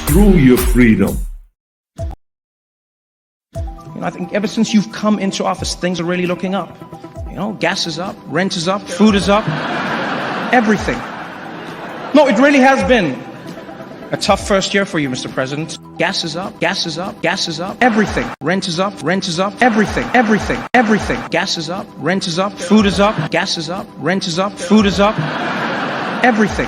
through your freedom. I think ever since you've come into office, things are really looking up. Gas is up, rent is up, food is up, everything. No, it really has been a tough first year for you, Mr. President. Gas is up, gas is up, gas is up, everything. Rent is up, everything, everything, everything. Gas is up, rent is up, food is up, gas is up, rent is up, food is up, everything.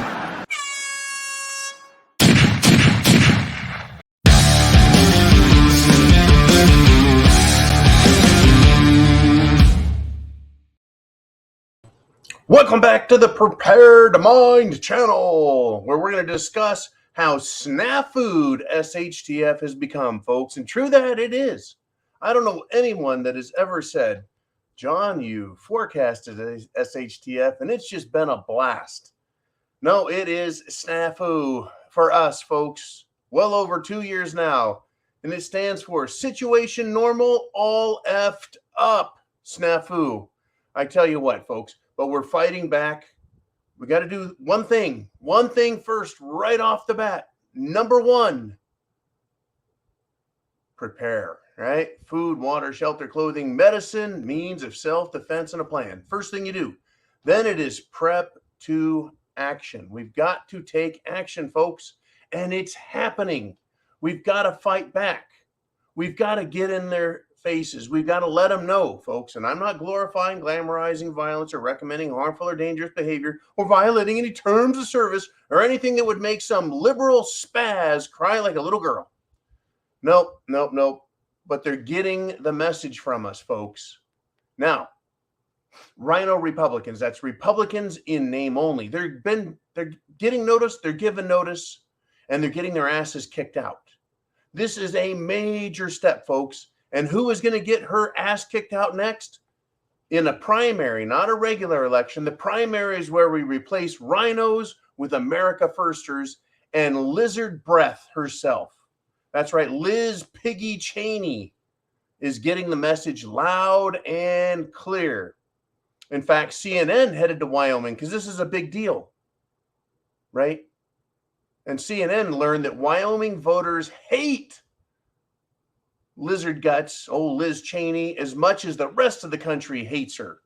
Welcome back to the Prepared Mind channel, where we're going to discuss how SNAFU'd HTF has become, folks. And true that it is. I don't know anyone that has ever said, John, you forecasted SHTF, and it's just been a blast. No, it is SNAFU for us, folks. Well over 2 years now. And it stands for Situation Normal All Effed Up SNAFU. I tell you what, folks. But we're fighting back. We got to do one thing first, right off the bat. Number one, prepare, right? Food, water, shelter, clothing, medicine, means of self-defense, and a plan. First thing you do. Then it is prep to action. We've got to take action, folks, and it's happening. We've got to fight back. We've got to get in their faces. We've got to let them know, folks. And I'm not glorifying, glamorizing violence or recommending harmful or dangerous behavior or violating any terms of service or anything that would make some liberal spaz cry like a little girl. Nope. But they're getting the message from us, folks. Now, Rhino Republicans, that's Republicans in name only. They're getting notice, they're given notice, and they're getting their asses kicked out. This is a major step, folks. And who is going to get her ass kicked out next? In a primary, not a regular election. The primary is where we replace rhinos with America Firsters and Lizard Breath herself. That's right, Liz Piggy Cheney is getting the message loud and clear. In fact, CNN headed to Wyoming because this is a big deal, right? And CNN learned that Wyoming voters hate Lizard Guts, old Liz Cheney, as much as the rest of the country hates her.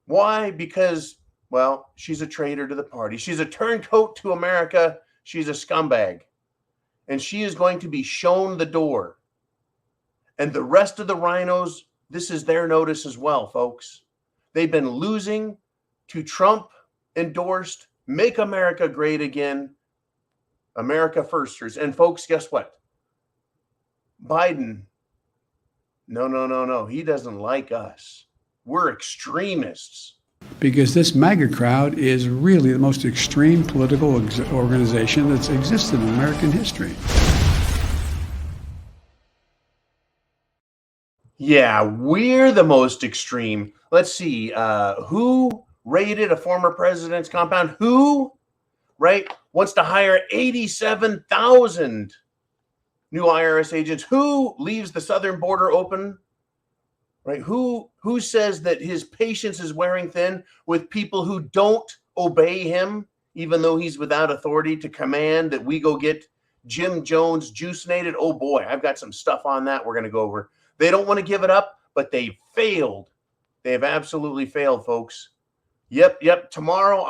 Why? Because, well, she's a traitor to the party. She's a turncoat to America. She's a scumbag. And she is going to be shown the door. And the rest of the rhinos, this is their notice as well, folks. They've been losing to Trump-endorsed Make America Great Again, America Firsters. And folks, guess what? Biden, no. He doesn't like us. We're extremists. Because this MAGA crowd is really the most extreme political organization that's existed in American history. Yeah, we're the most extreme. Let's see. Who raided a former president's compound? Who, right, wants to hire 87,000 new IRS agents? Who leaves the southern border open? Right? Who says that his patience is wearing thin with people who don't obey him, even though he's without authority to command that we go get Jim Jones juicinated? Oh boy, I've got some stuff on that we're going to go over. They don't want to give it up, but they failed. They have absolutely failed, folks. Yep. Tomorrow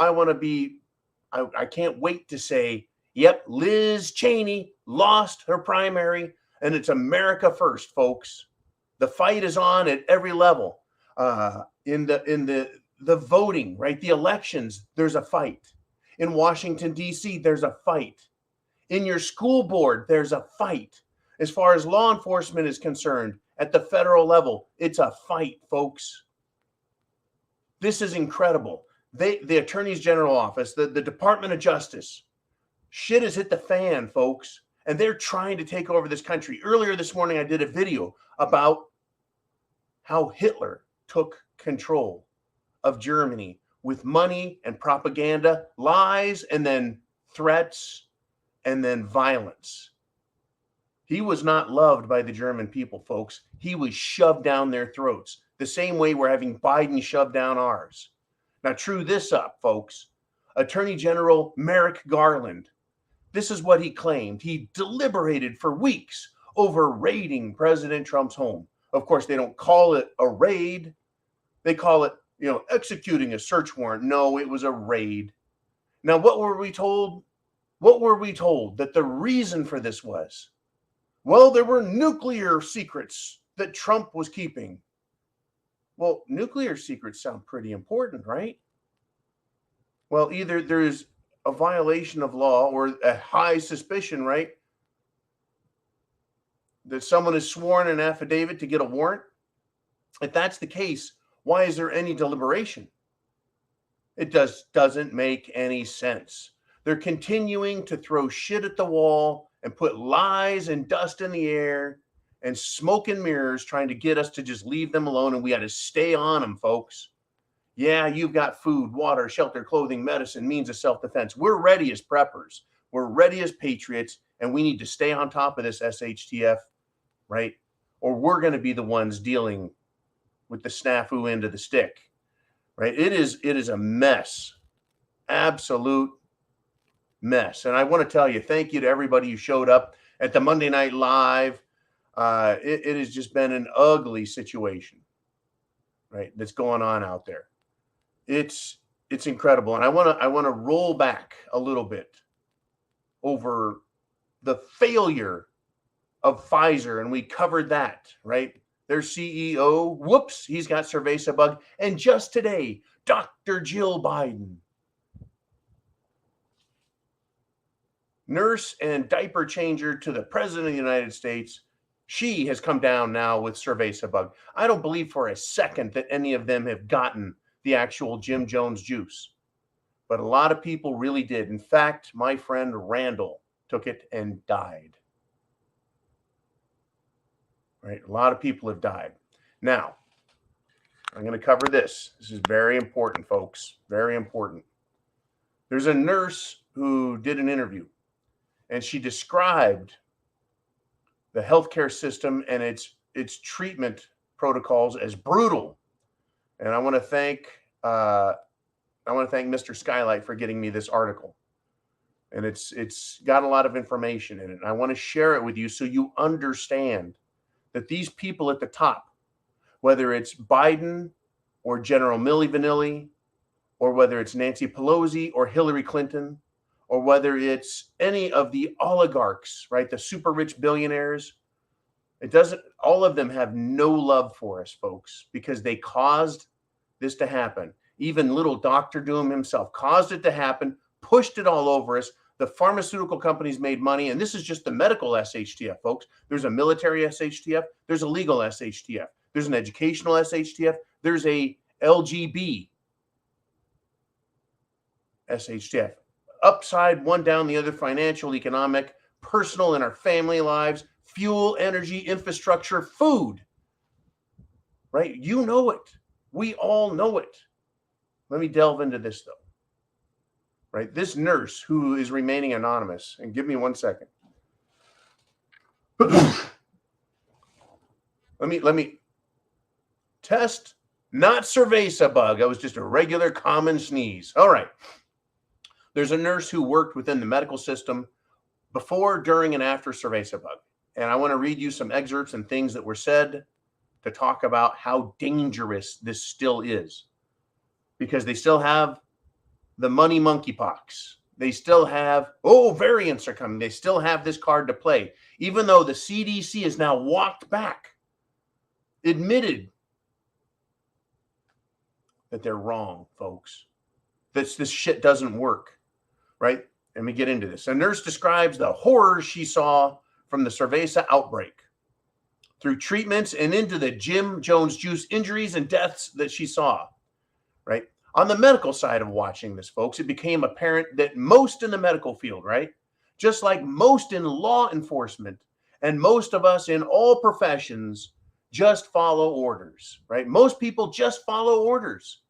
I can't wait to say, yep, Liz Cheney lost her primary, and it's America first, folks. The fight is on at every level. In the voting, right? The elections, there's a fight. In Washington, D.C., there's a fight. In your school board, there's a fight. As far as law enforcement is concerned, at the federal level, it's a fight, folks. This is incredible. The Attorney General office, the Department of Justice, shit has hit the fan, folks, and they're trying to take over this country. Earlier this morning, I did a video about how Hitler took control of Germany with money and propaganda, lies, and then threats, and then violence. He was not loved by the German people, folks. He was shoved down their throats, the same way we're having Biden shoved down ours. Now, true this up, folks. Attorney General Merrick Garland This is what he claimed. He deliberated for weeks over raiding President Trump's home. Of course, they don't call it a raid. They call it, executing a search warrant. No, it was a raid. Now, what were we told? What were we told that the reason for this was? Well, there were nuclear secrets that Trump was keeping. Well, nuclear secrets sound pretty important, right? Well, either there's a violation of law or a high suspicion, right? That someone has sworn an affidavit to get a warrant. If that's the case, why is there any deliberation? It doesn't make any sense. They're continuing to throw shit at the wall and put lies and dust in the air and smoke and mirrors, trying to get us to just leave them alone. And we got to stay on them, folks. Yeah, you've got food, water, shelter, clothing, medicine, means of self-defense. We're ready as preppers. We're ready as patriots, and we need to stay on top of this SHTF, right? Or we're going to be the ones dealing with the snafu end of the stick, right? It is a mess, absolute mess. And I want to tell you, thank you to everybody who showed up at the Monday Night Live. It has just been an ugly situation, right, that's going on out there. It's incredible. And I want to roll back a little bit over the failure of Pfizer, and we covered that, right? Their CEO, whoops, he's got cerveza bug. And just today, Dr. Jill Biden, nurse and diaper changer to the President of the United States, she has come down now with cerveza bug. I don't believe for a second that any of them have gotten the actual Jim Jones juice, but a lot of people really did. In fact, my friend Randall took it and died. Right? A lot of people have died. Now, I'm going to cover this. This is very important, folks. Very important. There's a nurse who did an interview, and she described the healthcare system and its treatment protocols as brutal. And I want to thank Mr. Skylight for getting me this article. And it's got a lot of information in it. And I want to share it with you so you understand that these people at the top, whether it's Biden or General Milli Vanilli, or whether it's Nancy Pelosi or Hillary Clinton, or whether it's any of the oligarchs, right, the super rich billionaires, all of them have no love for us, folks, because they caused this to happen. Even little Dr. Doom himself caused it to happen, pushed it all over us. The pharmaceutical companies made money, and this is just the medical SHTF, folks. There's a military SHTF. There's a legal SHTF. There's an educational SHTF. There's a LGB SHTF. Upside, one down, the other, financial, economic, personal, in our family lives, fuel, energy, infrastructure, food, right? You know it. We all know it. Let me delve into this, though. Right? This nurse who is remaining anonymous, and give me 1 second. Let me test, not cerveza bug. I was just a regular common sneeze. All right. There's a nurse who worked within the medical system before, during, and after cerveza bug. And I want to read you some excerpts and things that were said to talk about how dangerous this still is. Because they still have the money monkeypox. They still have, variants are coming. They still have this card to play. Even though the CDC has now walked back, admitted that they're wrong, folks. This shit doesn't work, right? Let me get into this. A nurse describes the horrors she saw from the cerveza outbreak through treatments and into the Jim Jones juice injuries and deaths that she saw, right? On the medical side of watching this, folks, it became apparent that most in the medical field, right, just like most in law enforcement and most of us in all professions, just follow orders, right? Most people just follow orders.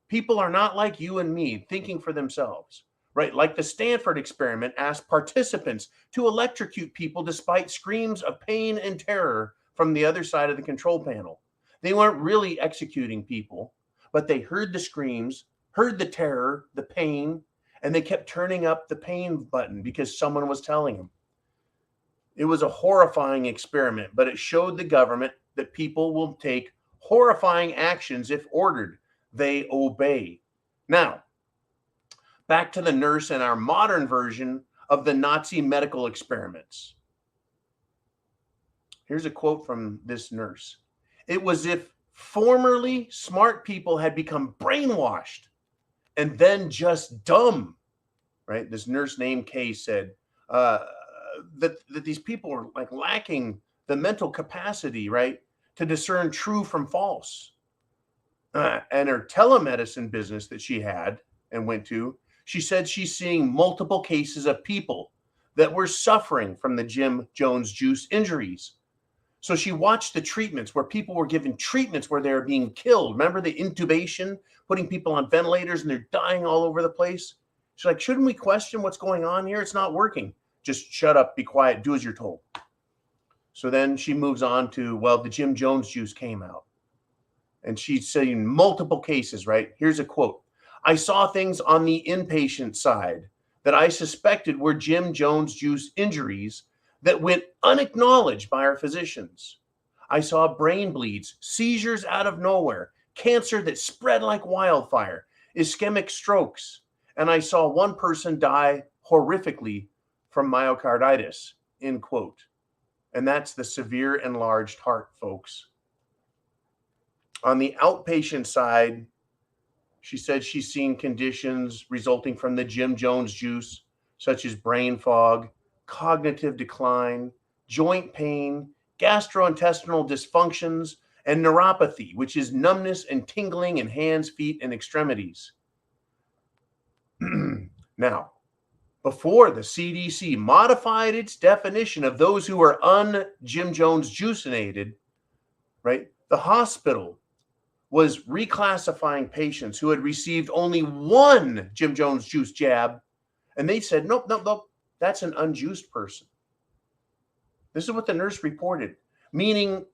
People are not like you and me thinking for themselves, right? Like the Stanford experiment asked participants to electrocute people despite screams of pain and terror from the other side of the control panel. They weren't really executing people, but they heard the screams, heard the terror, the pain, And they kept turning up the pain button because someone was telling them. It was a horrifying experiment, but it showed the government that people will take horrifying actions if ordered. They obey. Now, back to the nurse and our modern version of the Nazi medical experiments. Here's a quote from this nurse. It was if formerly smart people had become brainwashed and then just dumb, right? This nurse named Kay said that these people are like lacking the mental capacity, right, to discern true from false. And her telemedicine business that she had and went to, she said she's seeing multiple cases of people that were suffering from the Jim Jones juice injuries. So she watched the treatments where people were given treatments where they were being killed. Remember the intubation, putting people on ventilators and they're dying all over the place? She's like, shouldn't we question what's going on here? It's not working. Just shut up, be quiet, do as you're told. So then she moves on to, well, the Jim Jones juice came out. And she's saying multiple cases, right? Here's a quote. I saw things on the inpatient side that I suspected were Jim Jones juice injuries that went unacknowledged by our physicians. I saw brain bleeds, seizures out of nowhere, cancer that spread like wildfire, ischemic strokes, and I saw one person die horrifically from myocarditis, end quote. And that's the severe enlarged heart, folks. On the outpatient side, she said she's seen conditions resulting from the Jim Jones juice, such as brain fog, cognitive decline, joint pain, gastrointestinal dysfunctions, and neuropathy, which is numbness and tingling in hands, feet, and extremities. Now, before the CDC modified its definition of those who are un-Jim Jones juicinated, right, the hospital was reclassifying patients who had received only one Jim Jones juice jab, and they said, nope, nope, nope, that's an unjuiced person. This is what the nurse reported, meaning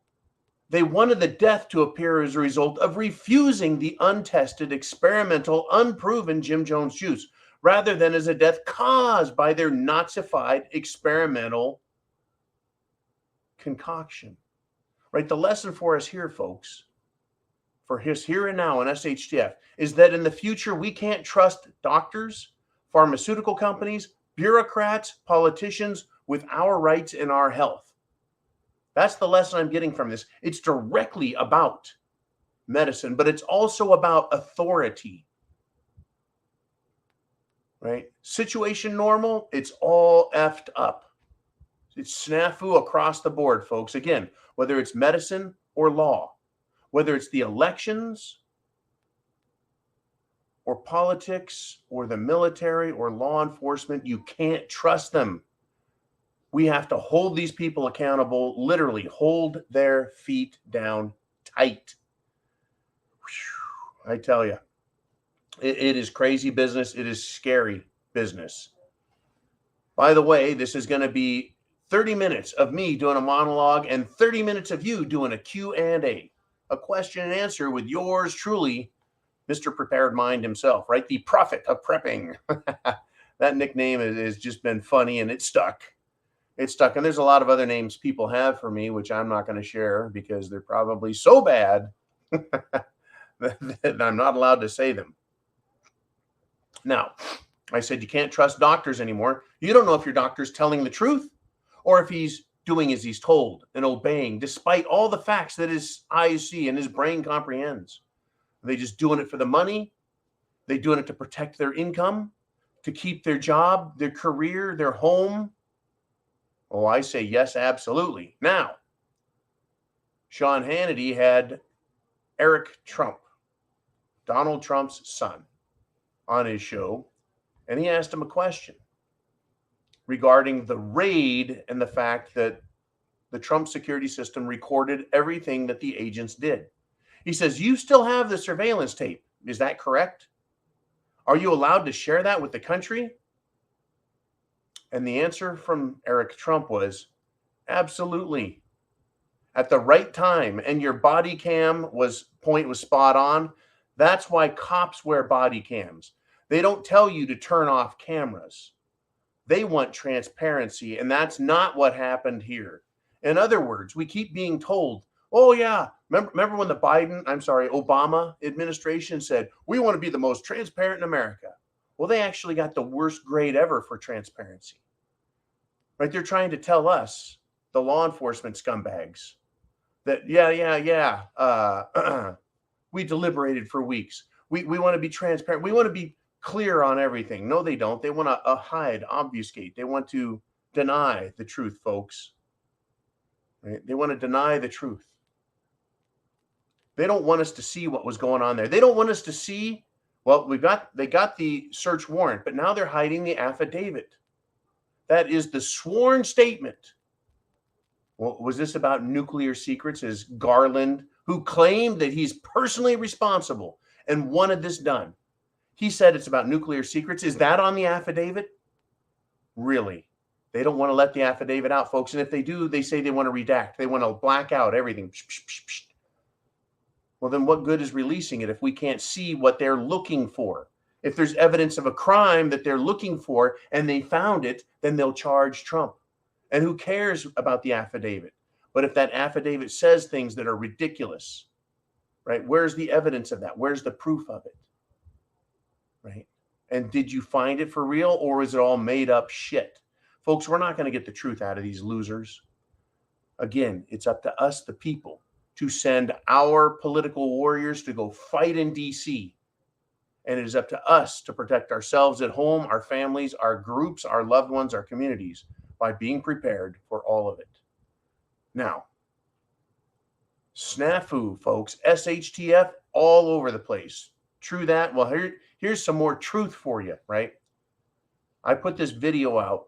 they wanted the death to appear as a result of refusing the untested, experimental, unproven Jim Jones juice, rather than as a death caused by their Nazified experimental concoction. Right? The lesson for us here, folks, for his here and now in SHTF, is that in the future, we can't trust doctors, pharmaceutical companies, bureaucrats, politicians with our rights and our health. That's the lesson I'm getting from this. It's directly about medicine, but it's also about authority. Right? Situation normal, it's all effed up. It's snafu across the board, folks. Again, whether it's medicine or law, whether it's the elections or politics or the military or law enforcement, you can't trust them. We have to hold these people accountable, literally hold their feet down tight. Whew, I tell you. It is crazy business. It is scary business. By the way, this is going to be 30 minutes of me doing a monologue and 30 minutes of you doing a Q&A, a question and answer with yours truly, Mr. Prepared Mind himself, right? The prophet of prepping. That nickname has just been funny and it stuck. It stuck. And there's a lot of other names people have for me, which I'm not going to share because they're probably so bad that I'm not allowed to say them. Now, I said you can't trust doctors anymore. You don't know if your doctor's telling the truth or if he's doing as he's told and obeying despite all the facts that his eyes see and his brain comprehends. Are they just doing it for the money? Are they doing it to protect their income, to keep their job, their career, their home? Oh, I say yes, absolutely. Now, Sean Hannity had Eric Trump, Donald Trump's son, on his show, and he asked him a question regarding the raid and the fact that the Trump security system recorded everything that the agents did. He says, you still have the surveillance tape. Is that correct? Are you allowed to share that with the country? And the answer from Eric Trump was, absolutely. At the right time, and your body cam point was spot on. That's why cops wear body cams. They don't tell you to turn off cameras. They want transparency, and that's not what happened here. In other words, we keep being told, oh yeah, remember when the Obama administration said, we want to be the most transparent in America. Well, they actually got the worst grade ever for transparency. Right? They're trying to tell us, the law enforcement scumbags, that we deliberated for weeks. We want to be transparent. We want to be clear on everything. No, they don't. They want to hide, obfuscate. They want to deny the truth, folks. Right? They want to deny the truth. They don't want us to see what was going on there. They don't want us to see, well, they got the search warrant, but now they're hiding the affidavit. That is the sworn statement. Well, was this about nuclear secrets? Is Garland, who claimed that he's personally responsible and wanted this done, he said it's about nuclear secrets. Is that on the affidavit? Really? They don't want to let the affidavit out, folks. And if they do, they say they want to redact. They want to black out everything. Well, then what good is releasing it if we can't see what they're looking for? If there's evidence of a crime that they're looking for and they found it, then they'll charge Trump. And who cares about the affidavit? But if that affidavit says things that are ridiculous, right? Where's the evidence of that? Where's the proof of it? Right? And did you find it for real, or is it all made up shit? Folks, we're not going to get the truth out of these losers. Again, it's up to us, the people, to send our political warriors to go fight in DC. And it is up to us to protect ourselves at home, our families, our groups, our loved ones, our communities, by being prepared for all of it. Now, snafu, folks, SHTF all over the place. True that? Well, here's some more truth for you, right? I put this video out,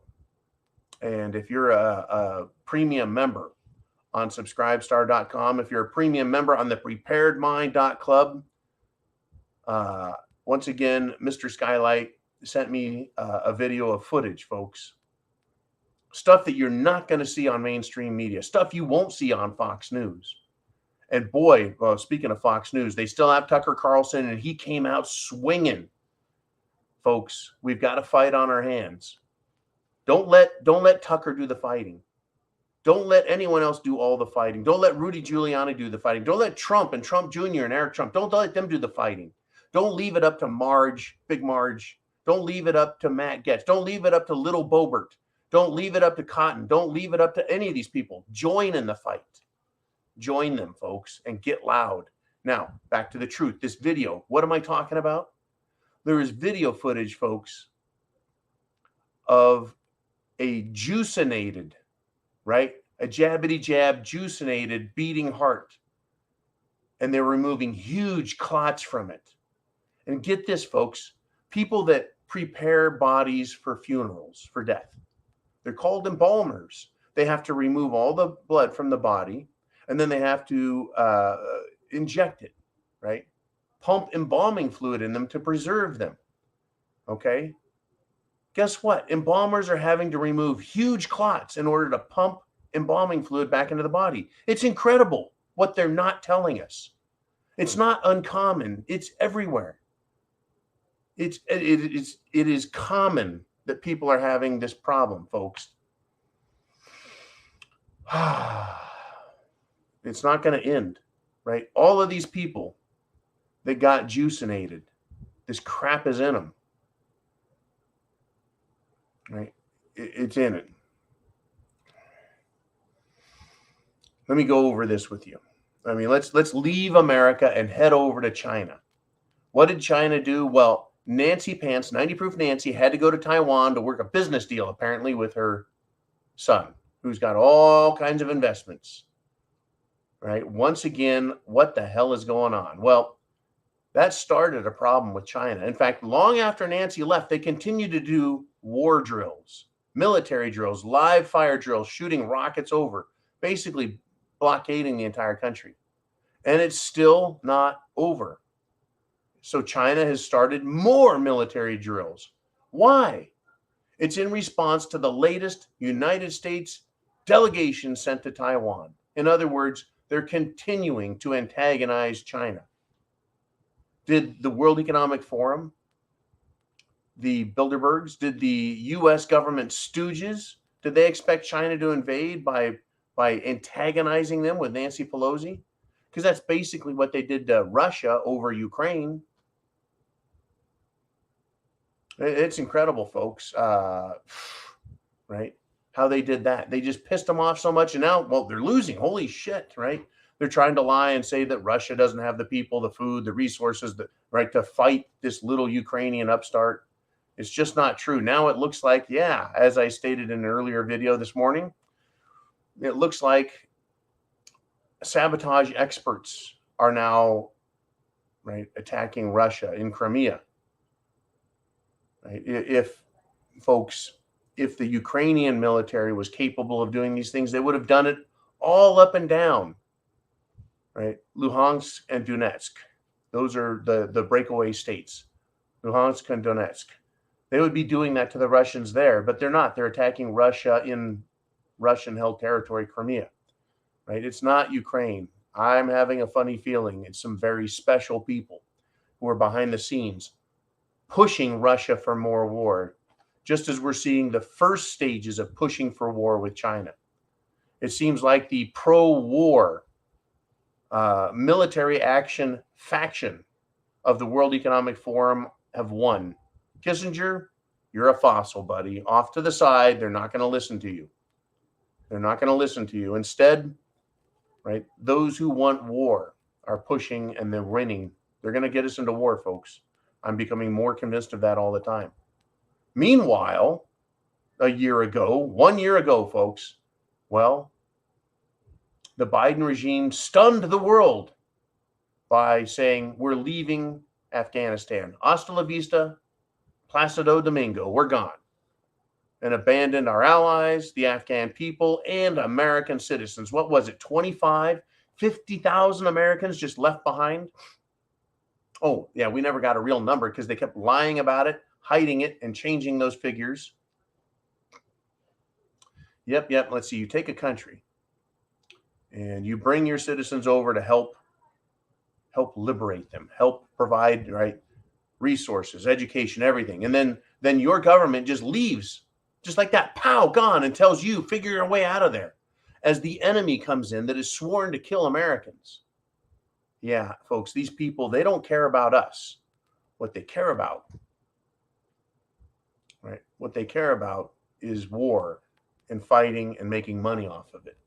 and if you're a premium member on subscribestar.com, if you're a premium member on thepreparedmind.club, once again, Mr. Skylight sent me a video of footage, folks. Stuff that you're not going to see on mainstream media, stuff you won't see on Fox News. And boy, well, speaking of Fox News, they still have Tucker Carlson, and he came out swinging. Folks, we've got a fight on our hands. Don't let Tucker do the fighting. Don't let anyone else do all the fighting. Don't let Rudy Giuliani do the fighting. Don't let Trump and Trump Jr. and Eric Trump, don't let them do the fighting. Don't leave it up to Marge, Big Marge. Don't leave it up to Matt Gaetz. Don't leave it up to Little Bobert. Don't leave it up to Cotton. Don't leave it up to any of these people. Join in the fight. Join them, folks, and get loud. Now, back to the truth. This video, what am I talking about? There is video footage, folks, of a juicinated, right? A jabbity-jab, juicinated, beating heart. And they're removing huge clots from it. And get this, folks, people that prepare bodies for funerals, for death. They're called embalmers. They have to remove all the blood from the body, and then they have to inject it, right? Pump embalming fluid in them to preserve them, okay? Guess what? Embalmers are having to remove huge clots in order to pump embalming fluid back into the body. It's incredible what they're not telling us. It's not uncommon. It's everywhere. It is common that people are having this problem, folks. It's not going to end, right? All of these people that got juicinated, this crap is in them, right? It's in it. Let me go over this with you. I mean, let's leave America and head over to China. What did China do? Well, Nancy Pants, 90 Proof Nancy, had to go to Taiwan to work a business deal, apparently, with her son, who's got all kinds of investments, right? Once again, what the hell is going on? Well, that started a problem with China. In fact, long after Nancy left, they continued to do war drills, military drills, live fire drills, shooting rockets over, basically blockading the entire country. And it's still not over. So China has started more military drills. Why? It's in response to the latest United States delegation sent to Taiwan. In other words, they're continuing to antagonize China. Did the World Economic Forum the Bilderbergs? Did the U.S. government stooges, did they expect China to invade by antagonizing them with Nancy Pelosi? Because that's basically what they did to Russia over Ukraine. It's incredible, folks. Right? How they did that. They just pissed them off so much, and now, well, they're losing. Holy shit, right? They're trying to lie and say that Russia doesn't have the people, the food, the resources, right, to fight this little Ukrainian upstart. It's just not true. Now it looks like, yeah, as I stated in an earlier video this morning, it looks like sabotage experts are now, right, attacking Russia in Crimea. Right? If the Ukrainian military was capable of doing these things, they would have done it all up and down, right? Luhansk and Donetsk. Those are the breakaway states, Luhansk and Donetsk. They would be doing that to the Russians there, but they're not. They're attacking Russia in Russian-held territory, Crimea, right? It's not Ukraine. I'm having a funny feeling it's some very special people who are behind the scenes pushing Russia for more war, just as we're seeing the first stages of pushing for war with China. It seems like the pro-war military action faction of the World Economic Forum have won. Kissinger, you're a fossil, buddy. Off to the side. They're not going to listen to you. They're not going to listen to you. Instead, right, those who want war are pushing and they're winning. They're going to get us into war, folks. I'm becoming more convinced of that all the time. Meanwhile, 1 year ago, folks, well, the Biden regime stunned the world by saying, we're leaving Afghanistan. Hasta la vista, Placido Domingo, we're gone. And abandoned our allies, the Afghan people, and American citizens. What was it, 50,000 Americans just left behind? Oh, yeah, we never got a real number because they kept lying about it, hiding it, and changing those figures. Yep. Let's see. You take a country and you bring your citizens over to help liberate them, help provide, right, resources, education, everything. And then your government just leaves, just like that, pow, gone, and tells you, figure your way out of there, as the enemy comes in that is sworn to kill Americans. Yeah, folks, these people, they don't care about us. What they care about, right? What they care about is war and fighting and making money off of it.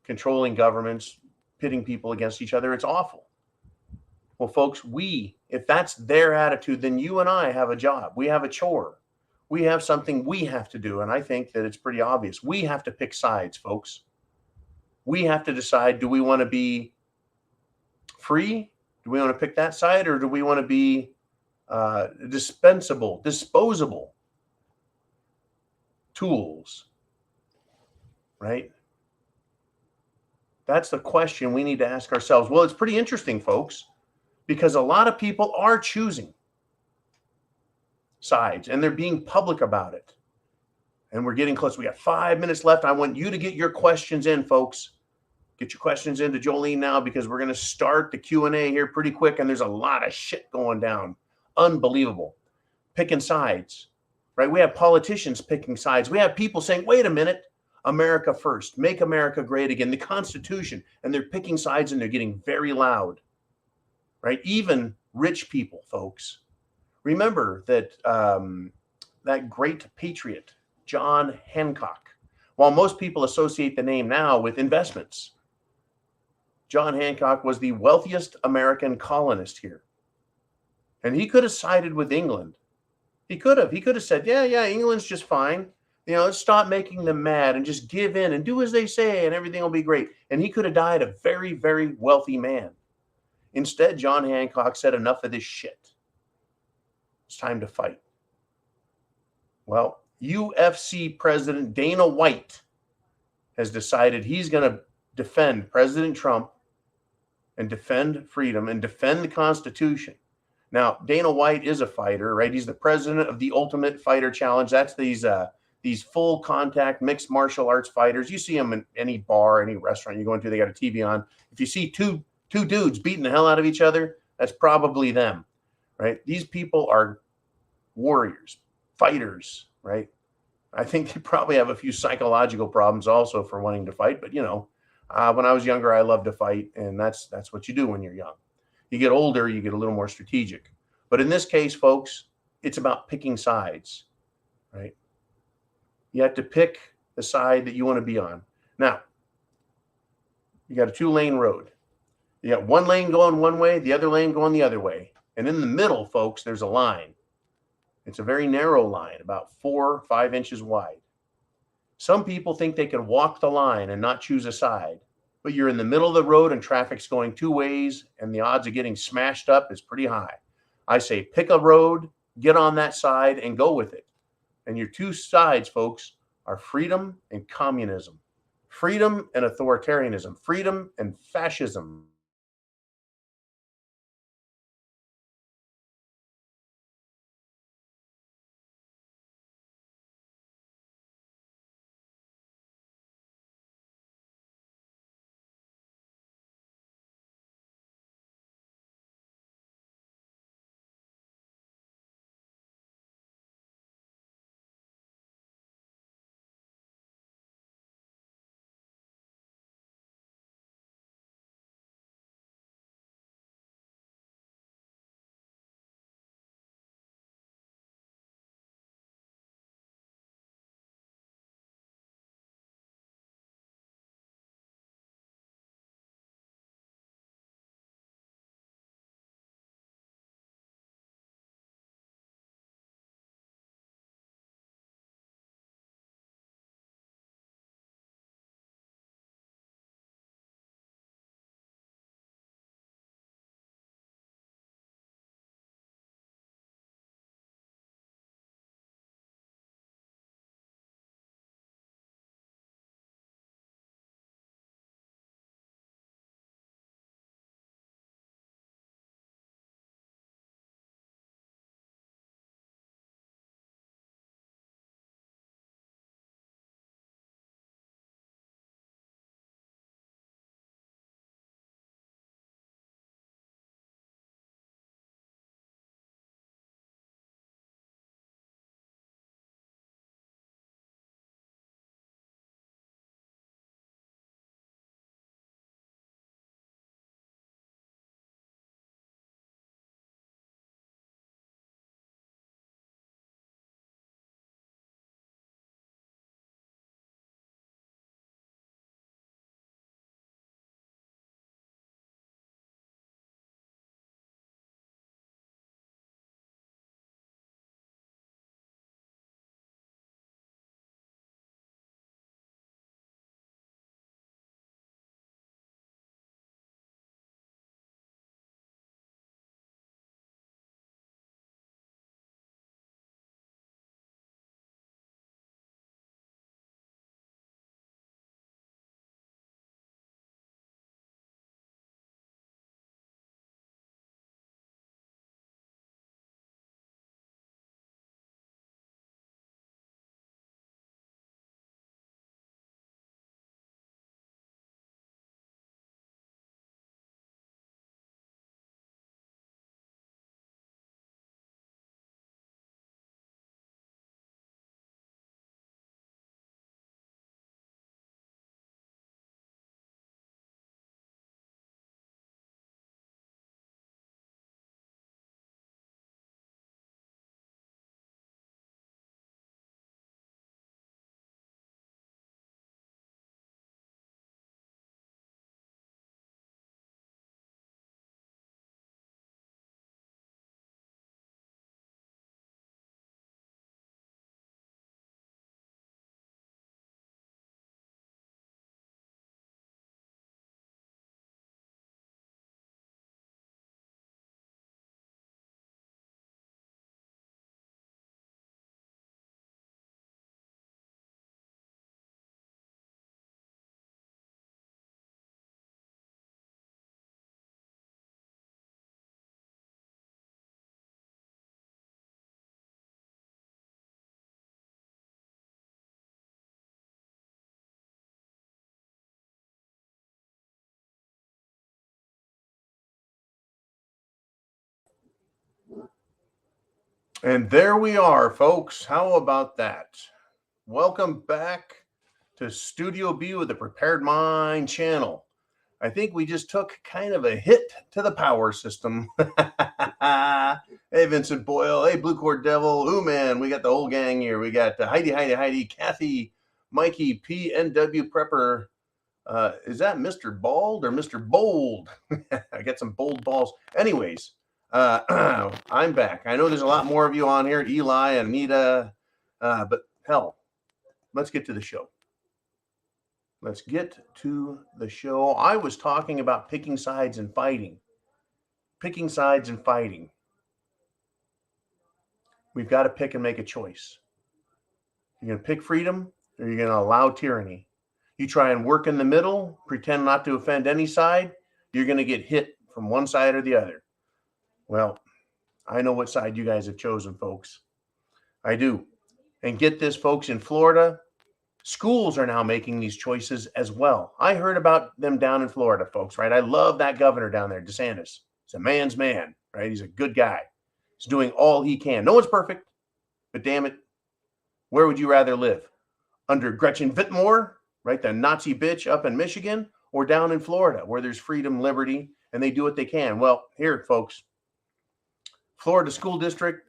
Controlling governments, pitting people against each other. It's awful. Well, folks, if that's their attitude, then you and I have a job. We have a chore. We have something we have to do. And I think that it's pretty obvious. We have to pick sides, folks. We have to decide, do we want to be free? Do we want to pick that side, or do we want to be disposable tools? Right? That's the question we need to ask ourselves. Well, it's pretty interesting, folks, because a lot of people are choosing sides and they're being public about it. And we're getting close. We got 5 minutes left. I want you to get your questions in, folks. Get your questions into Jolene now, because we're going to start the Q&A here pretty quick. And there's a lot of shit going down. Unbelievable. Picking sides, right? We have politicians picking sides. We have people saying, wait a minute, America first, make America great again, the Constitution. And they're picking sides and they're getting very loud, right? Even rich people, folks. Remember that that great patriot, John Hancock, while most people associate the name now with investments, John Hancock was the wealthiest American colonist here. And he could have sided with England. He could have said, yeah, England's just fine. You know, let's stop making them mad and just give in and do as they say and everything will be great. And he could have died a very, very wealthy man. Instead, John Hancock said, enough of this shit. It's time to fight. Well, UFC President Dana White has decided he's going to defend President Trump and defend freedom and defend the Constitution. Now, Dana White is a fighter, right? He's the president of the Ultimate Fighter Challenge. That's these full contact mixed martial arts fighters. You see them in any bar, any restaurant you go into, they got a TV on. If you see two dudes beating the hell out of each other, that's probably them, right? These people are warriors, fighters, right? I think they probably have a few psychological problems also for wanting to fight. But when I was younger, I loved to fight, and that's what you do when you're young. You get older, you get a little more strategic. But in this case, folks, it's about picking sides, right? You have to pick the side that you want to be on. Now, you got a 2-lane road. You got one lane going one way, the other lane going the other way. And in the middle, folks, there's a line. It's a very narrow line, about 4 or 5 inches wide. Some people think they can walk the line and not choose a side, but you're in the middle of the road and traffic's going 2 ways, and the odds of getting smashed up is pretty high. I say pick a road, get on that side, and go with it. And your 2 sides, folks, are freedom and communism, freedom and authoritarianism, freedom and fascism. And there we are, folks. How about that? Welcome back to Studio B with the Prepared Mind channel. I think we just took kind of a hit to the power system. Hey, Vincent Boyle. Hey, Blue Cord Devil. Ooh, man, we got the whole gang here. We got Heidi, Kathy, Mikey, PNW Prepper. Is that Mr. Bald or Mr. Bold? I got some bold balls. Anyways, I'm back. I know there's a lot more of you on here, Eli and Anita, but hell, let's get to the show. Let's get to the show. I was talking about picking sides and fighting. Picking sides and fighting. We've got to pick and make a choice. You're going to pick freedom or you're going to allow tyranny. You try and work in the middle, pretend not to offend any side, you're going to get hit from one side or the other. Well, I know what side you guys have chosen, folks. I do. And get this, folks, in Florida, schools are now making these choices as well. I heard about them down in Florida, folks, right? I love that governor down there, DeSantis. He's a man's man, right? He's a good guy. He's doing all he can. No one's perfect, but damn it, where would you rather live? Under Gretchen Whitmer, right? The Nazi bitch up in Michigan, or down in Florida where there's freedom, liberty, and they do what they can. Well, here, folks, Florida School District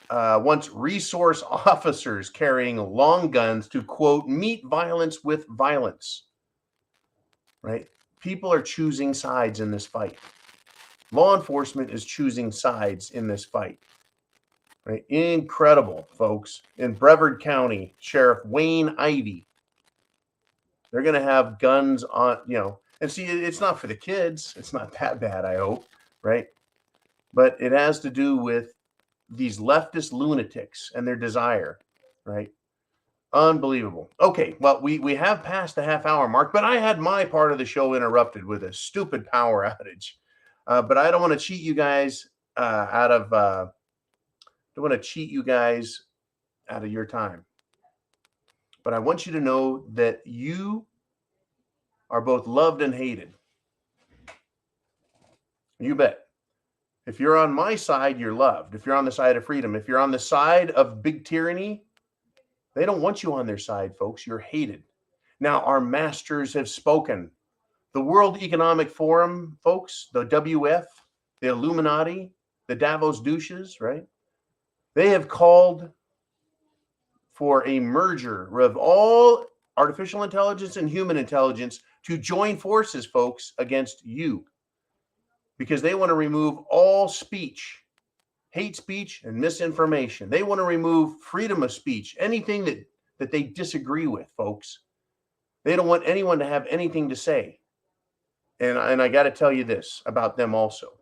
wants resource officers carrying long guns to, quote, meet violence with violence, right? People are choosing sides in this fight. Law enforcement is choosing sides in this fight, right? Incredible, folks. In Brevard County, Sheriff Wayne Ivey, they're going to have guns on, and see, it's not for the kids. It's not that bad, I hope, right? But it has to do with these leftist lunatics and their desire, right? Unbelievable. Okay, well, we have passed the half-hour mark, but I had my part of the show interrupted with a stupid power outage. But I don't want to cheat you guys out of your time. But I want you to know that you are both loved and hated. You bet. If you're on my side, you're loved. If you're on the side of freedom, if you're on the side of big tyranny, they don't want you on their side, folks. You're hated. Now, our masters have spoken. The World Economic Forum, folks, the WF, the Illuminati, the Davos douches, right? They have called for a merger of all artificial intelligence and human intelligence to join forces, folks, against you. Because they want to remove all speech, hate speech, and misinformation. They want to remove freedom of speech, anything that they disagree with, folks. They don't want anyone to have anything to say. And I got to tell you this about them also.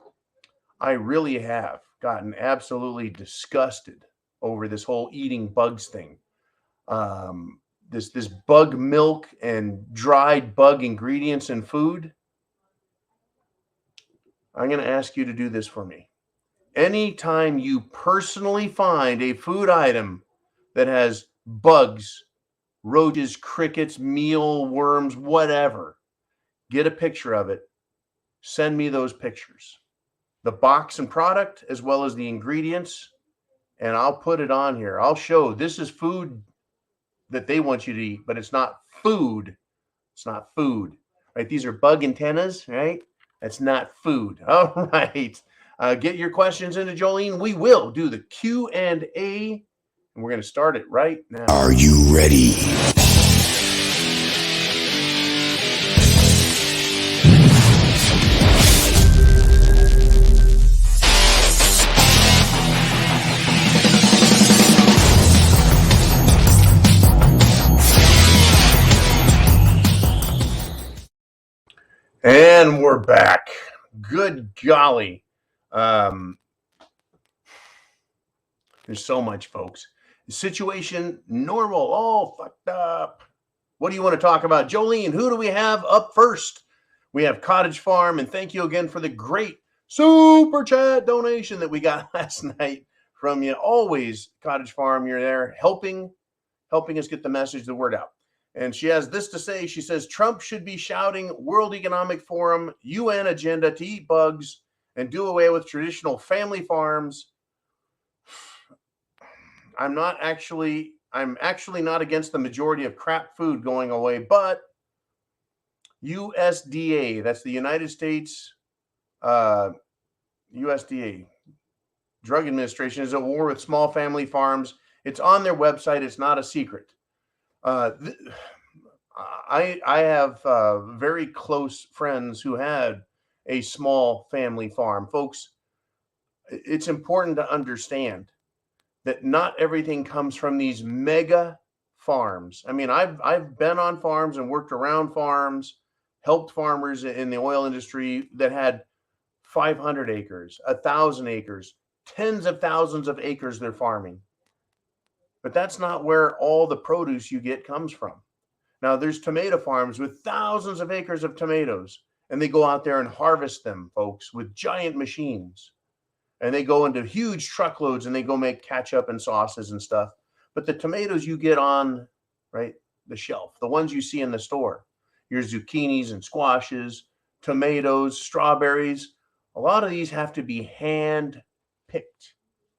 I really have gotten absolutely disgusted over this whole eating bugs thing. This bug milk and dried bug ingredients in food. I'm going to ask you to do this for me. Anytime you personally find a food item that has bugs, roaches, crickets, mealworms, whatever, get a picture of it. Send me those pictures. The box and product, as well as the ingredients, and I'll put it on here. I'll show this is food that they want you to eat, but it's not food. It's not food, right? These are bug antennas, right? That's not food. All right. Get your questions into Jolene. We will do the Q&A, and we're going to start it right now. Are you ready? And we're back. Good golly. There's so much, folks. The situation normal, all fucked up. What do you want to talk about? Jolene, who do we have up first? We have Cottage Farm, and thank you again for the great super chat donation that we got last night from you. Always, Cottage Farm, you're there helping us get the message, the word out. And she has this to say. She says, Trump should be shouting World Economic Forum, UN agenda to eat bugs and do away with traditional family farms. I'm actually not against the majority of crap food going away, but USDA, that's the United States USDA Drug Administration, is at war with small family farms. It's on their website. It's not a secret. I have very close friends who had a small family farm. Folks, it's important to understand that not everything comes from these mega farms. I mean, I've been on farms and worked around farms, helped farmers in the oil industry that had 500 acres, 1,000 acres, tens of thousands of acres they're farming. But that's not where all the produce you get comes from. Now, there's tomato farms with thousands of acres of tomatoes, and they go out there and harvest them, folks, with giant machines. And they go into huge truckloads and they go make ketchup and sauces and stuff. But the tomatoes you get on, right, the shelf, the ones you see in the store, your zucchinis and squashes, tomatoes, strawberries, a lot of these have to be hand picked.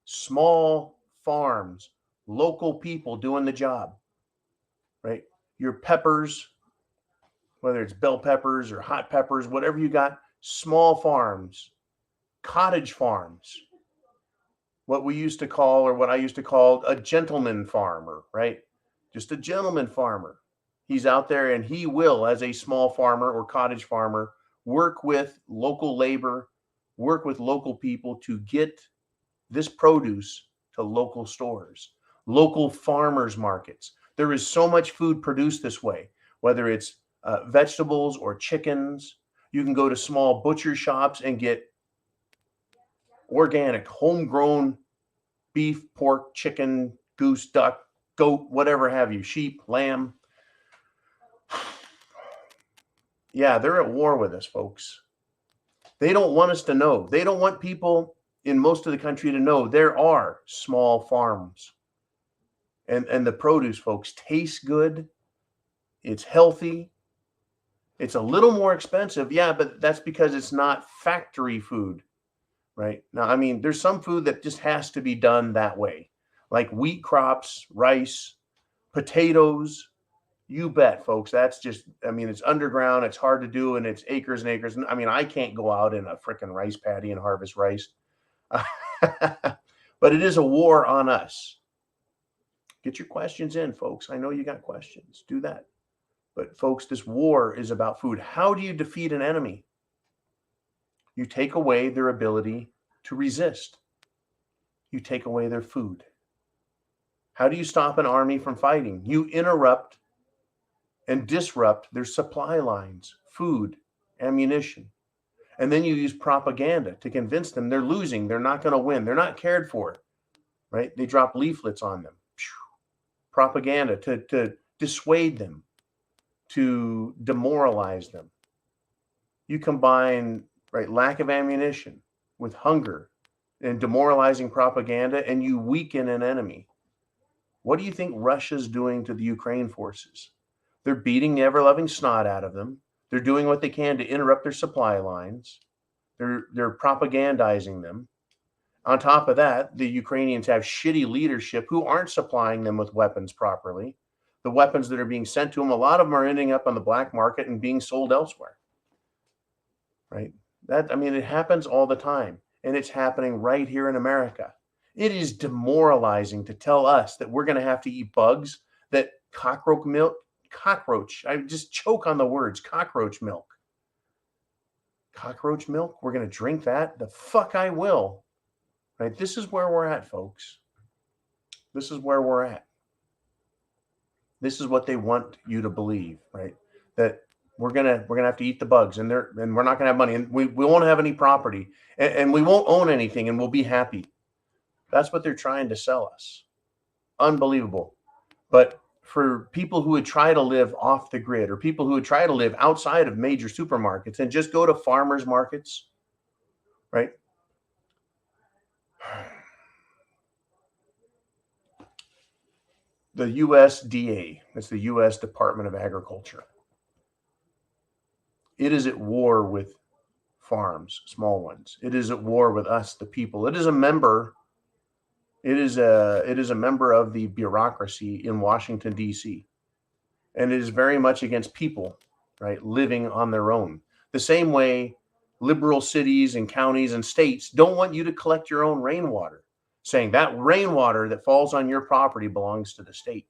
Small farms, local people doing the job, right? Your peppers, whether it's bell peppers or hot peppers, whatever you got, small farms, cottage farms, what we used to call, or what I used to call, a gentleman farmer, right? Just a gentleman farmer. He's out there and he will, as a small farmer or cottage farmer, work with local labor, work with local people to get this produce to local stores, local farmers markets. There is so much food produced this way, whether it's vegetables or chickens. You can go to small butcher shops and get organic, homegrown beef, pork, chicken, goose, duck, goat, whatever have you, sheep, lamb. Yeah, they're at war with us, folks. They don't want us to know. They don't want people in most of the country to know there are small farms. And the produce, folks, tastes good. It's healthy. It's a little more expensive. Yeah, but that's because it's not factory food, right? Now, I mean, there's some food that just has to be done that way, like wheat crops, rice, potatoes. You bet, folks. That's just, I mean, it's underground. It's hard to do, and it's acres and acres. I mean, I can't go out in a freaking rice paddy and harvest rice. But it is a war on us. Get your questions in, folks. I know you got questions. Do that. But folks, this war is about food. How do you defeat an enemy? You take away their ability to resist. You take away their food. How do you stop an army from fighting? You interrupt and disrupt their supply lines, food, ammunition. And then you use propaganda to convince them they're losing, they're not going to win, they're not cared for, right? They drop leaflets on them. Propaganda to dissuade them, to demoralize them. You combine, right, lack of ammunition with hunger and demoralizing propaganda, and you weaken an enemy. What do you think Russia's doing to the Ukraine forces? They're beating the ever-loving snot out of them. They're doing what they can to interrupt their supply lines. They're propagandizing them. On top of that, the Ukrainians have shitty leadership who aren't supplying them with weapons properly. The weapons that are being sent to them, a lot of them are ending up on the black market and being sold elsewhere. Right? I mean, it happens all the time, and it's happening right here in America. It is demoralizing to tell us that we're going to have to eat bugs, that cockroach, I just choke on the words, cockroach milk. Cockroach milk? We're going to drink that? The fuck I will. Right? This is where we're at, folks. This is where we're at. This is what they want you to believe, right? That we're gonna have to eat the bugs, and we're not gonna have money, and we won't have any property, and we won't own anything, and we'll be happy. That's what they're trying to sell us. Unbelievable. But for people who would try to live off the grid, or people who would try to live outside of major supermarkets and just go to farmers markets, right? The USDA, that's the U.S. Department of Agriculture. It is at war with farms, small ones. It is at war with us, the people. It is a member It is a member of the bureaucracy in Washington, D.C. And it is very much against people, right, living on their own. The same way liberal cities and counties and states don't want you to collect your own rainwater, saying that rainwater that falls on your property belongs to the state.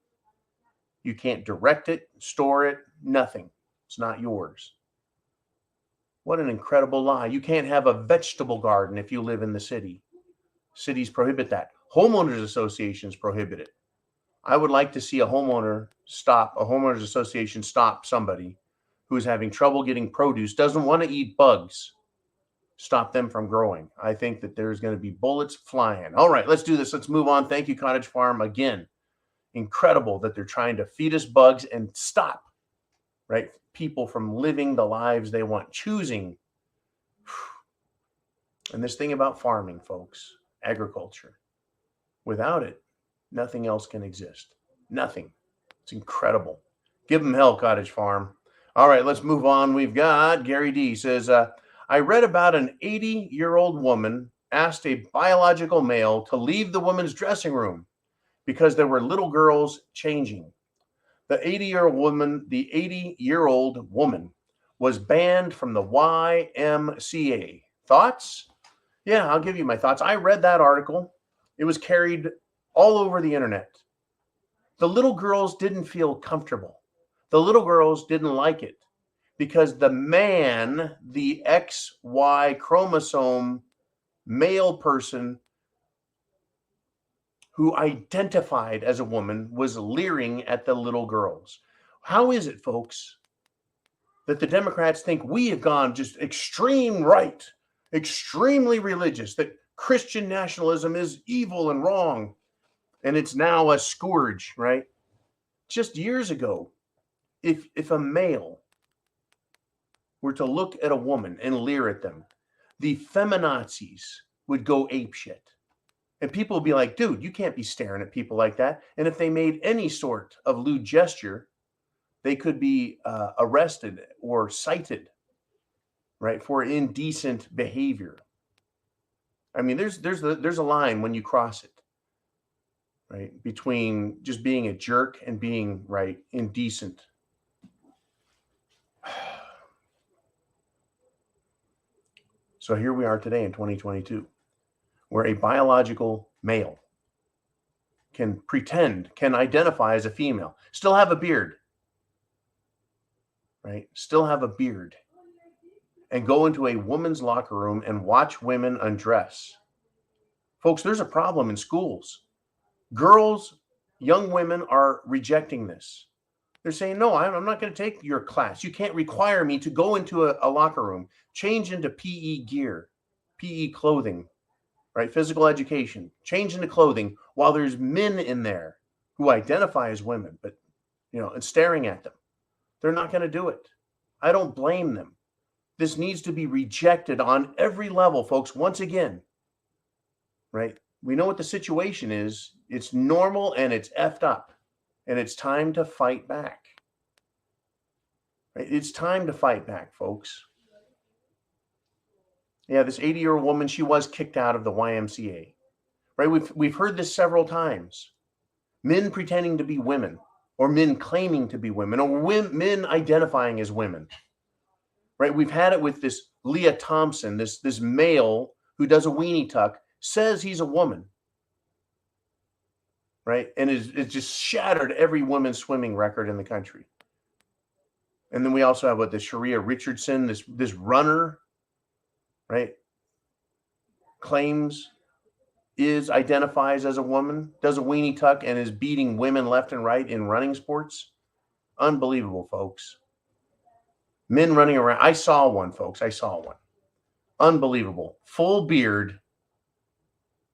You can't direct it, store it, nothing. It's not yours. What an incredible lie. You can't have a vegetable garden if you live in the city. Cities prohibit that. Homeowners associations prohibit it. I would like to see a homeowners association stop somebody who's having trouble getting produce, doesn't want to eat bugs, stop them from growing. I think that there's going to be bullets flying. All right, let's do this. Let's move on. Thank you, Cottage Farm. Again, incredible that they're trying to feed us bugs and stop, right, people from living the lives they want, choosing. And this thing about farming, folks, agriculture, without it, nothing else can exist. Nothing. It's incredible. Give them hell, Cottage Farm. All right, let's move on. We've got Gary D says, I read about an 80-year-old woman asked a biological male to leave the woman's dressing room because there were little girls changing. The 80-year-old woman was banned from the YMCA. Thoughts? Yeah, I'll give you my thoughts. I read that article. It was carried all over the internet. The little girls didn't feel comfortable. The little girls didn't like it because the man, the XY chromosome male person who identified as a woman was leering at the little girls. How is it, folks, that the Democrats think we have gone just extreme right, extremely religious, that Christian nationalism is evil and wrong, and it's now a scourge, right? Just years ago, if a male were to look at a woman and leer at them, the feminazis would go apeshit. And people would be like, dude, you can't be staring at people like that. And if they made any sort of lewd gesture, they could be arrested or cited, right, for indecent behavior. I mean, there's a line when you cross it, right, between just being a jerk and being, right, indecent. So here we are today in 2022, where a biological male can identify as a female, still have a beard, right? Still have a beard, and go into a woman's locker room and watch women undress. Folks, there's a problem in schools. Girls, young women are rejecting this. They're saying, no, I'm not going to take your class. You can't require me to go into a locker room, change into PE gear, PE clothing, right? Physical education, change into clothing while there's men in there who identify as women, but, and staring at them. They're not going to do it. I don't blame them. This needs to be rejected on every level, folks. Once again, right? We know what the situation is. It's normal and it's effed up. And it's time to fight back. Right? It's time to fight back, folks. Yeah, this 80-year-old woman, she was kicked out of the YMCA. Right? We've heard this several times. Men pretending to be women, or men claiming to be women, or men identifying as women. Right? We've had it with this Leah Thompson, this male who does a weenie tuck, says he's a woman. Right? And it just shattered every women's swimming record in the country. And then we also have the Sharia Richardson, this runner, right? Identifies as a woman, does a weenie tuck, and is beating women left and right in running sports. Unbelievable, folks. Men running around. I saw one, folks. I saw one. Unbelievable. Full beard,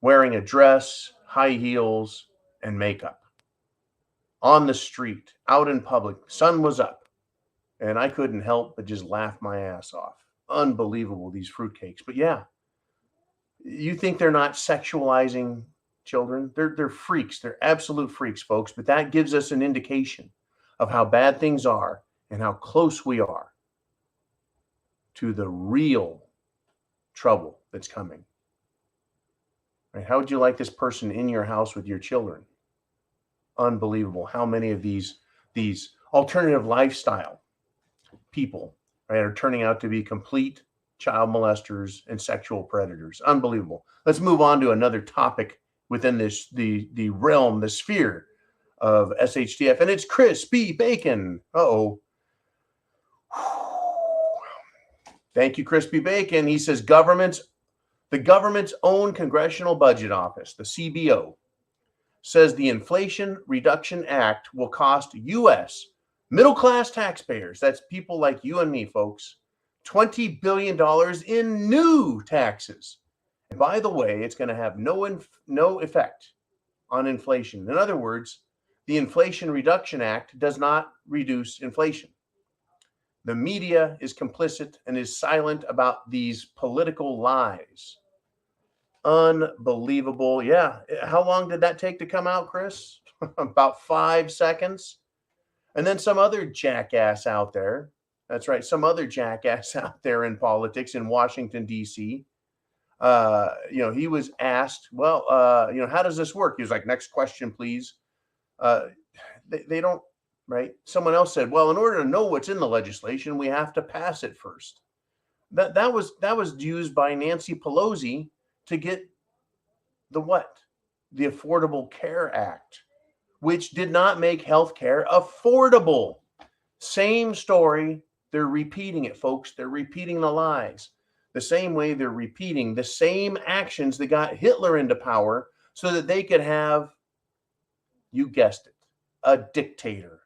wearing a dress, high heels, and makeup. On the street, out in public. Sun was up. And I couldn't help but just laugh my ass off. Unbelievable, these fruitcakes. But yeah, you think they're not sexualizing children? They're freaks. They're absolute freaks, folks. But that gives us an indication of how bad things are and how close we are to the real trouble that's coming. Right? How would you like this person in your house with your children? Unbelievable. How many of these alternative lifestyle people, right, are turning out to be complete child molesters and sexual predators. Unbelievable. Let's move on to another topic within this the realm, the sphere of SHTF, and it's Crispy Bacon. Uh-oh. Thank you, Crispy Bacon. He says the government's own Congressional Budget Office, the CBO, says the Inflation Reduction Act will cost U.S. middle-class taxpayers, that's people like you and me, folks, $20 billion in new taxes. And by the way, it's going to have no effect on inflation. In other words, the Inflation Reduction Act does not reduce inflation. The media is complicit and is silent about these political lies. Unbelievable. Yeah. How long did that take to come out, Chris? About 5 seconds. And then some other jackass out there. That's right. Some other jackass out there in politics in Washington, D.C. He was asked, well, how does this work? He was like, next question, please. They don't, right? Someone else said, well, in order to know what's in the legislation, we have to pass it first. That was used by Nancy Pelosi to get the what? The Affordable Care Act, which did not make healthcare affordable. Same story. They're repeating it, folks. They're repeating the lies. The same way they're repeating the same actions that got Hitler into power so that they could have, you guessed it, a dictator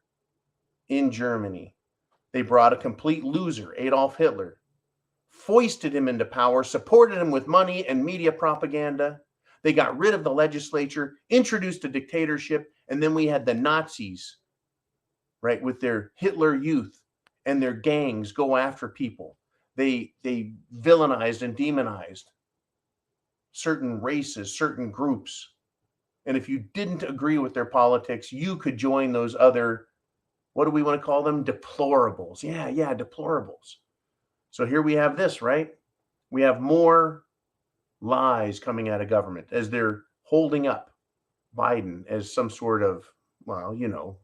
in Germany. They brought a complete loser, Adolf Hitler, foisted him into power, supported him with money and media propaganda. They got rid of the legislature, introduced a dictatorship, and then we had the Nazis, right, with their Hitler Youth and their gangs go after people. They villainized and demonized certain races, certain groups. And if you didn't agree with their politics, you could join those other, what do we want to call them? Deplorables. Yeah, deplorables. So here we have this, right? We have more lies coming out of government as they're holding up Biden as some sort of,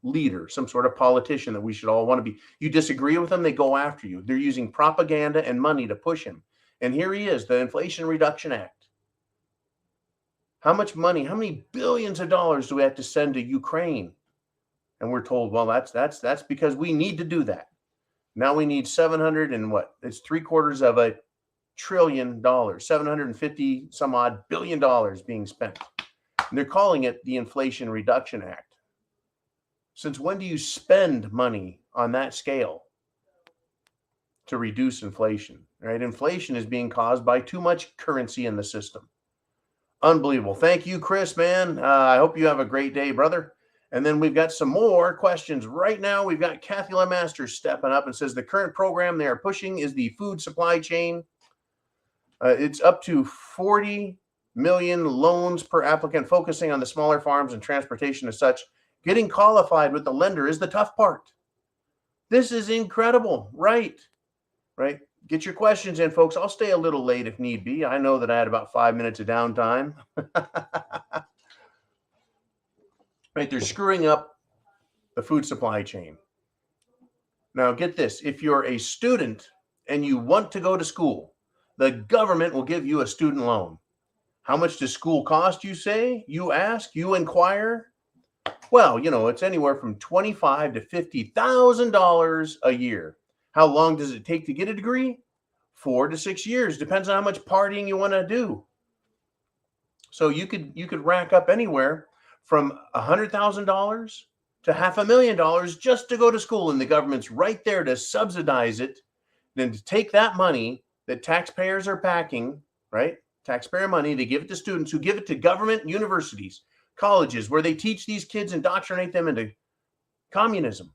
leader, some sort of politician that we should all want to be. You disagree with them, they go after you. They're using propaganda and money to push him. And here he is, the Inflation Reduction Act. How much money, how many billions of dollars do we have to send to Ukraine? And we're told, well, that's because we need to do that. Now we need 700 and what? It's $750 trillion, 750 some odd billion dollars being spent. And they're calling it the Inflation Reduction Act. Since when do you spend money on that scale to reduce inflation? Right? Inflation is being caused by too much currency in the system. Unbelievable. Thank you, Chris, man. I hope you have a great day, brother. And then we've got some more questions right now. We've got Kathy LeMaster stepping up and says the current program they are pushing is the food supply chain. It's up to 40 million loans per applicant, focusing on the smaller farms and transportation as such. Getting qualified with the lender is the tough part. This is incredible, right? Get your questions in, folks. I'll stay a little late if need be. I know that I had about 5 minutes of downtime. Right, they're screwing up the food supply chain. Now, get this. If you're a student and you want to go to school, the government will give you a student loan. How much does school cost, you say? You ask, you inquire? Well, it's anywhere from $25,000 to $50,000 a year. How long does it take to get a degree? 4 to 6 years. Depends on how much partying you want to do. So you could rack up anywhere from $100,000 to $500,000 just to go to school, and the government's right there to subsidize it. Then to take that money that taxpayers are packing, right? Taxpayer money, they give it to students who give it to government universities, colleges, where they teach these kids, indoctrinate them into communism.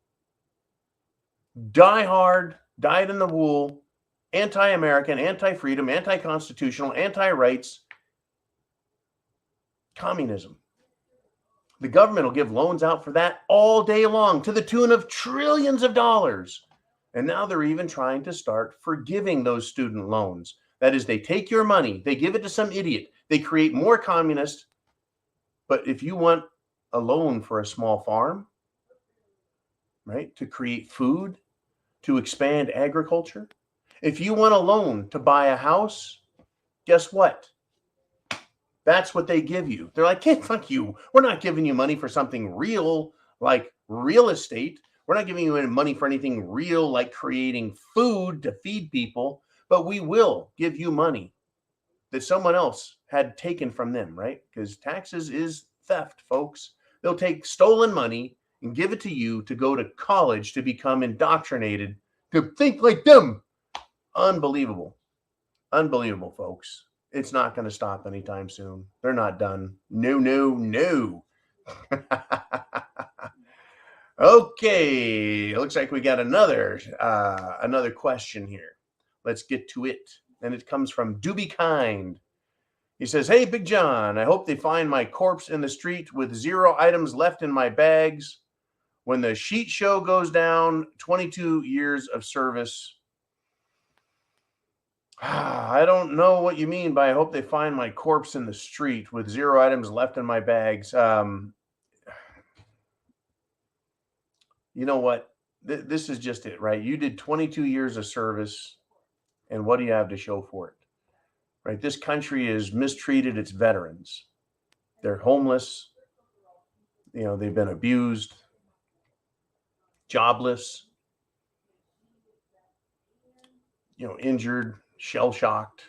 Die hard, dyed in the wool, anti-American, anti-freedom, anti-constitutional, anti-rights, communism. The government will give loans out for that all day long to the tune of trillions of dollars. And now they're even trying to start forgiving those student loans. That is, they take your money, they give it to some idiot. They create more communists. But if you want a loan for a small farm, right, to create food, to expand agriculture, if you want a loan to buy a house, guess what? That's what they give you. They're like, hey, fuck you. We're not giving you money for something real, like real estate. We're not giving you any money for anything real, like creating food to feed people, but we will give you money that someone else had taken from them, right? Because taxes is theft, folks. They'll take stolen money and give it to you to go to college to become indoctrinated, to think like them. Unbelievable. Unbelievable, folks. It's not going to stop anytime soon. They're not done. No, no, no. Okay, it looks like we got another question here. Let's get to it. And it comes from Doobie Kind. He says, hey, Big John, I hope they find my corpse in the street with 0 items left in my bags. When the sheet show goes down, 22 years of service. I don't know what you mean by I hope they find my corpse in the street with 0 items left in my bags. You know what? This is just it, right? You did 22 years of service, and what do you have to show for it? Right? This country has mistreated its veterans. They're homeless. You know, they've been abused, jobless, you know, injured, shell-shocked,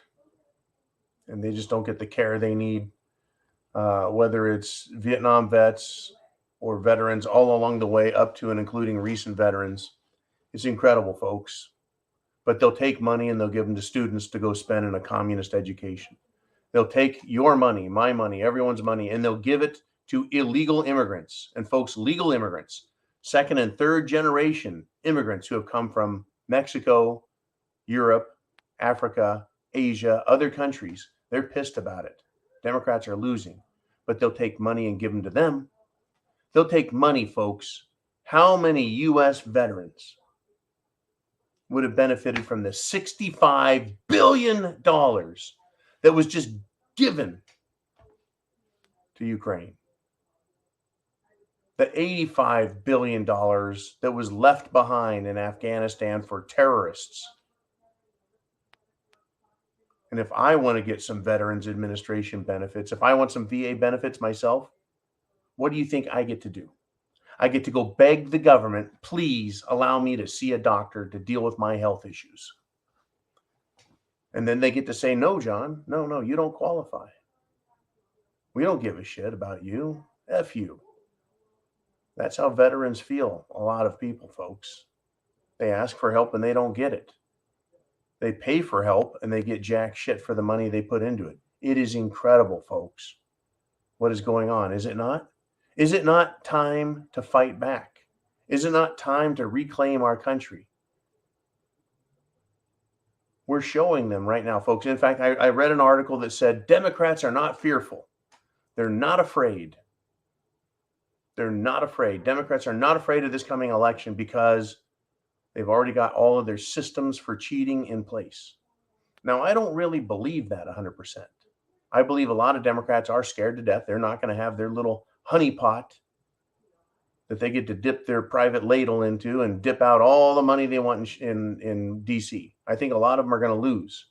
and they just don't get the care they need. Whether it's Vietnam vets or veterans all along the way up to and including recent veterans. It's incredible, folks. But they'll take money and they'll give them to students to go spend in a communist education. They'll take your money, my money, everyone's money, and they'll give it to illegal immigrants. And folks, legal immigrants, 2nd and 3rd generation immigrants who have come from Mexico, Europe, Africa, Asia, other countries. They're pissed about it. Democrats are losing, but they'll take money and give them to them. They'll take money, folks. How many U.S. veterans would have benefited from the $65 billion that was just given to Ukraine? The $85 billion that was left behind in Afghanistan for terrorists. And if I want to get some Veterans Administration benefits, if I want some VA benefits myself, what do you think I get to do? I get to go beg the government, please allow me to see a doctor to deal with my health issues. And then they get to say, no, John, no, you don't qualify. We don't give a shit about you. F you. That's how veterans feel, a lot of people, folks. They ask for help and they don't get it. They pay for help and they get jack shit for the money they put into it. It is incredible, folks, what is going on, is it not? Is it not time to fight back? Is it not time to reclaim our country? We're showing them right now, folks. In fact, I read an article that said Democrats are not fearful. They're not afraid. They're not afraid. Democrats are not afraid of this coming election because they've already got all of their systems for cheating in place. Now, I don't really believe that 100%. I believe a lot of Democrats are scared to death. They're not going to have their little honeypot that they get to dip their private ladle into and dip out all the money they want in DC. I think a lot of them are going to lose.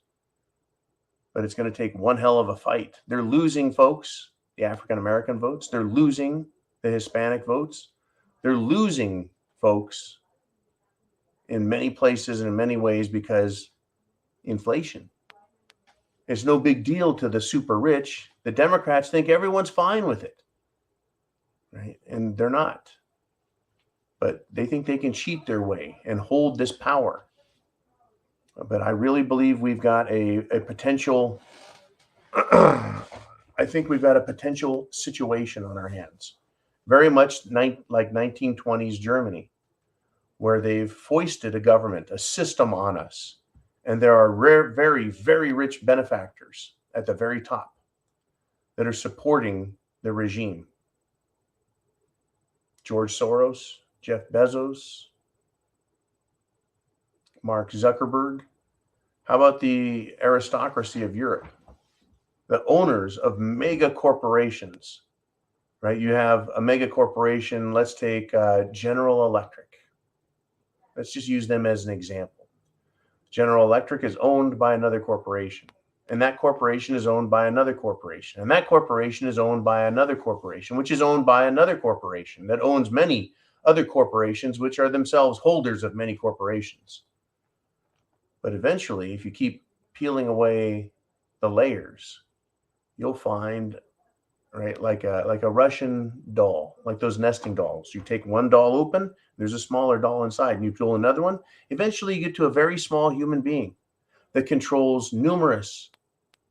But it's going to take one hell of a fight. They're losing, folks, the African-American votes. They're losing the Hispanic votes. They're losing, folks, in many places and in many ways because inflation. It's no big deal to the super rich. The Democrats think everyone's fine with it, right? And they're not. But they think they can cheat their way and hold this power. But I really believe we've got a potential, I think we've got a potential situation on our hands. Very much like 1920s Germany, where they've foisted a government, a system on us. And there are very, very rich benefactors at the very top that are supporting the regime. George Soros, Jeff Bezos, Mark Zuckerberg. How about the aristocracy of Europe the owners of mega corporations, right? You have a mega corporation. Let's take General Electric. Let's just use them as an example. General Electric is owned by another corporation, and that corporation is owned by another corporation, and that corporation is owned by another corporation, which is owned by another corporation that owns many other corporations, which are themselves holders of many corporations. But eventually, if you keep peeling away the layers, you'll find, right, like a Russian doll, like those nesting dolls. You take one doll open, there's a smaller doll inside, and you peel another one. Eventually, you get to a very small human being that controls numerous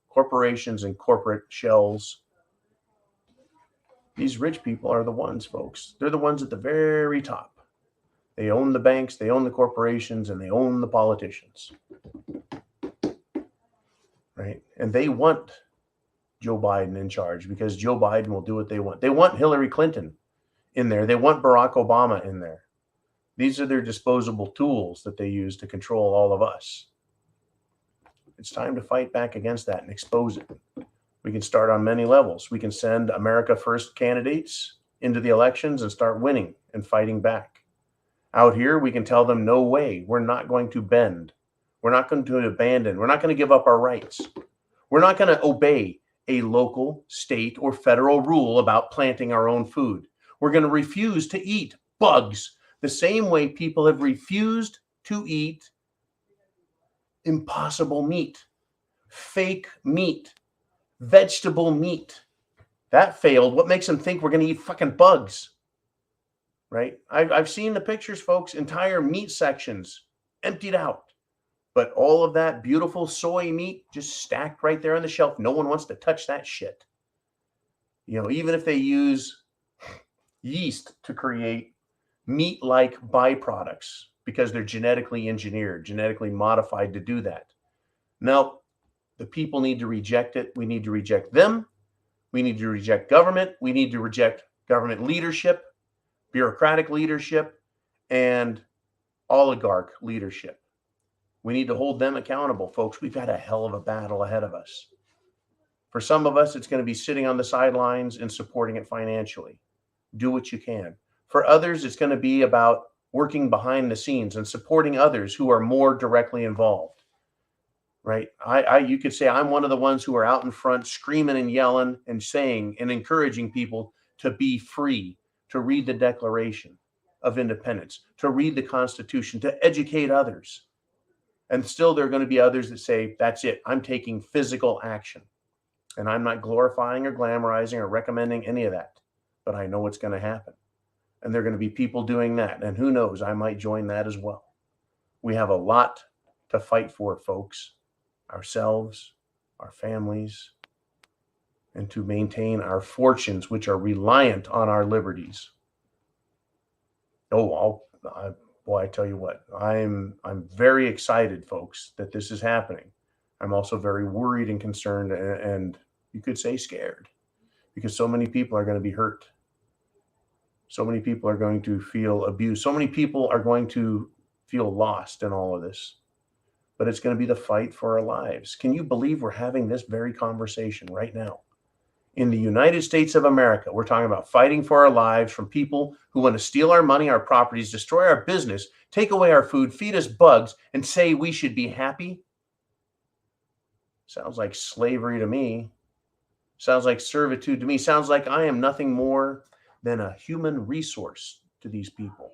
corporations and corporate shells. These rich people are the ones, folks. They're the ones at the very top. They own the banks, they own the corporations, and they own the politicians. Right? And they want Joe Biden in charge because Joe Biden will do what they want. They want Hillary Clinton in there. They want Barack Obama in there. These are their disposable tools that they use to control all of us. It's time to fight back against that and expose it. We can start on many levels. We can send America First candidates into the elections and start winning and fighting back. Out here, we can tell them, no way, we're not going to bend. We're not going to abandon. We're not going to give up our rights. We're not going to obey a local, state, or federal rule about planting our own food. We're going to refuse to eat bugs the same way people have refused to eat impossible meat, fake meat, vegetable meat. That failed. What makes them think we're going to eat fucking bugs? Right? I've seen the pictures, folks, entire meat sections emptied out. But all of that beautiful soy meat just stacked right there on the shelf. No one wants to touch that shit. You know, even if they use yeast to create meat-like byproducts because they're genetically engineered, genetically modified to do that. No, the people need to reject it. We need to reject them. We need to reject government. We need to reject government leadership, bureaucratic leadership, and oligarch leadership. We need to hold them accountable, folks. We've got a hell of a battle ahead of us. For some of us, it's going to be sitting on the sidelines and supporting it financially. Do what you can. For others, it's going to be about working behind the scenes and supporting others who are more directly involved. Right? You could say I'm one of the ones who are out in front screaming and yelling and saying and encouraging people to be free, to read the Declaration of Independence, to read the Constitution, to educate others. And still there are going to be others that say, that's it, I'm taking physical action. And I'm not glorifying or glamorizing or recommending any of that, but I know what's going to happen. And there are going to be people doing that. And who knows, I might join that as well. We have a lot to fight for, folks. Ourselves, our families, and to maintain our fortunes, which are reliant on our liberties. I tell you what, I'm very excited, folks, that this is happening. I'm also very worried and concerned, and you could say scared, because so many people are going to be hurt. So many people are going to feel abused. So many people are going to feel lost in all of this. But it's going to be the fight for our lives. Can you believe we're having this very conversation right now? In the United States of America, we're talking about fighting for our lives from people who want to steal our money, our properties, destroy our business, take away our food, feed us bugs, and say we should be happy. Sounds like slavery to me. Sounds like servitude to me. Sounds like I am nothing more than a human resource to these people.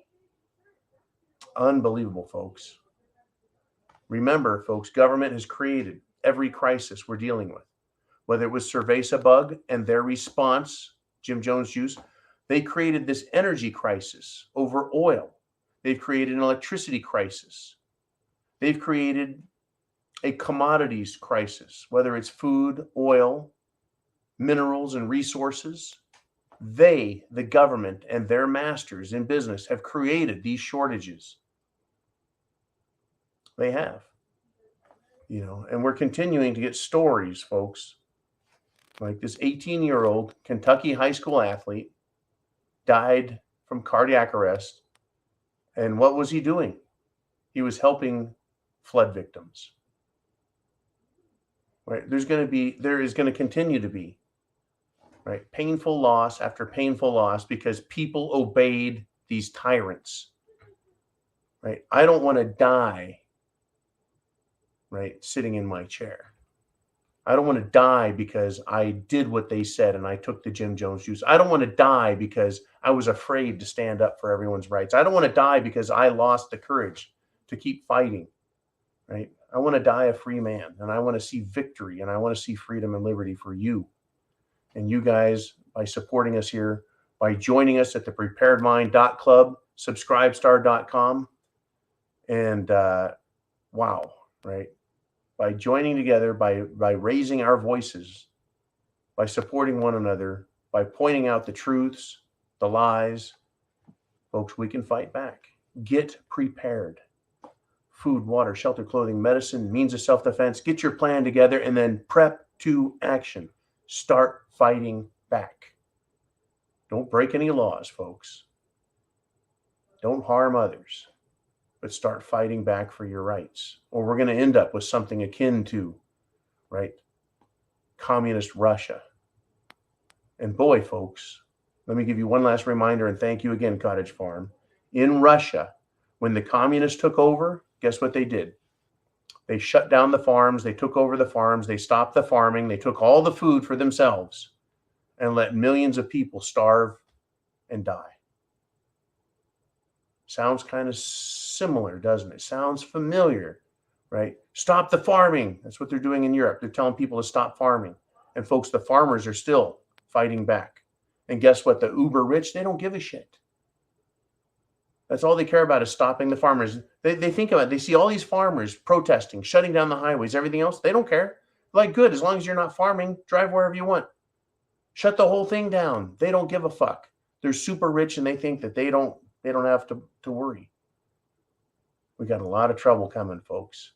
Unbelievable, folks. Remember, folks, government has created every crisis we're dealing with. Whether it was Cerveza bug and their response, Jim Jones juice, they created this energy crisis over oil. They've created an electricity crisis. They've created a commodities crisis, whether it's food, oil, minerals, and resources. They, the government, and their masters in business have created these shortages. They have, and we're continuing to get stories, folks, like this 18-year-old Kentucky high school athlete died from cardiac arrest. And what was he doing? He was helping flood victims. right? There is going to continue to be, right? Painful loss after painful loss because people obeyed these tyrants, right? I don't want to die, right, sitting in my chair. I don't want to die because I did what they said and I took the Jim Jones juice. I don't want to die because I was afraid to stand up for everyone's rights. I don't want to die because I lost the courage to keep fighting, right? I want to die a free man, and I want to see victory, and I want to see freedom and liberty for you. And you guys, by supporting us here, by joining us at the preparedmind.club, subscribestar.com, and wow, right? By joining together, by raising our voices, by supporting one another, by pointing out the truths, the lies, folks, we can fight back. Get prepared. Food, water, shelter, clothing, medicine, means of self-defense. Get your plan together and then prep to action. Start fighting back. Don't break any laws, folks. Don't harm others, but start fighting back for your rights. Or we're going to end up with something akin to, right, communist Russia. And boy, folks, let me give you one last reminder, and thank you again, Cottage Farm. In Russia, when the communists took over, guess what they did? They shut down the farms. They took over the farms. They stopped the farming. They took all the food for themselves and let millions of people starve and die. Sounds kind of similar, doesn't it? Sounds familiar, right? Stop the farming. That's what they're doing in Europe. They're telling people to stop farming. And folks, the farmers are still fighting back. And guess what? The uber rich, they don't give a shit. That's all they care about is stopping the farmers. They think about it. They see all these farmers protesting, shutting down the highways, everything else. They don't care. Like, good, as long as you're not farming, drive wherever you want. Shut the whole thing down. They don't give a fuck. They're super rich and they think that they don't have to worry. We got a lot of trouble coming, folks.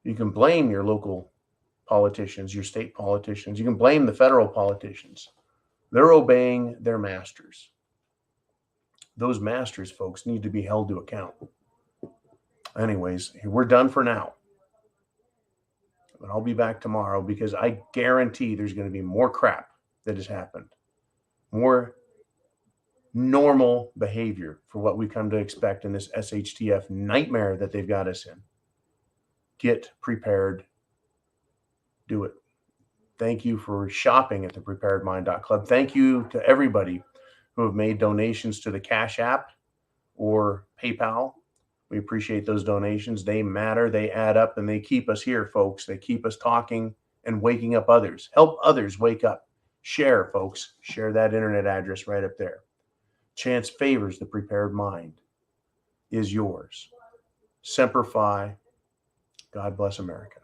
You can blame your local politicians, your state politicians. You can blame the federal politicians. They're obeying their masters. Those masters, folks, need to be held to account. Anyways, we're done for now. But I'll be back tomorrow because I guarantee there's going to be more crap that has happened. More normal behavior for what we come to expect in this SHTF nightmare that they've got us in. Get prepared. Do it. Thank you for shopping at the preparedmind.club. Thank you to everybody who have made donations to the CashApp or PayPal. We appreciate those donations. They matter, they add up, and they keep us here, folks. They keep us talking and waking up others. Help others wake up. Share, folks. Share that internet address right up there. Chance favors the prepared mind is yours. Semper Fi. God bless America.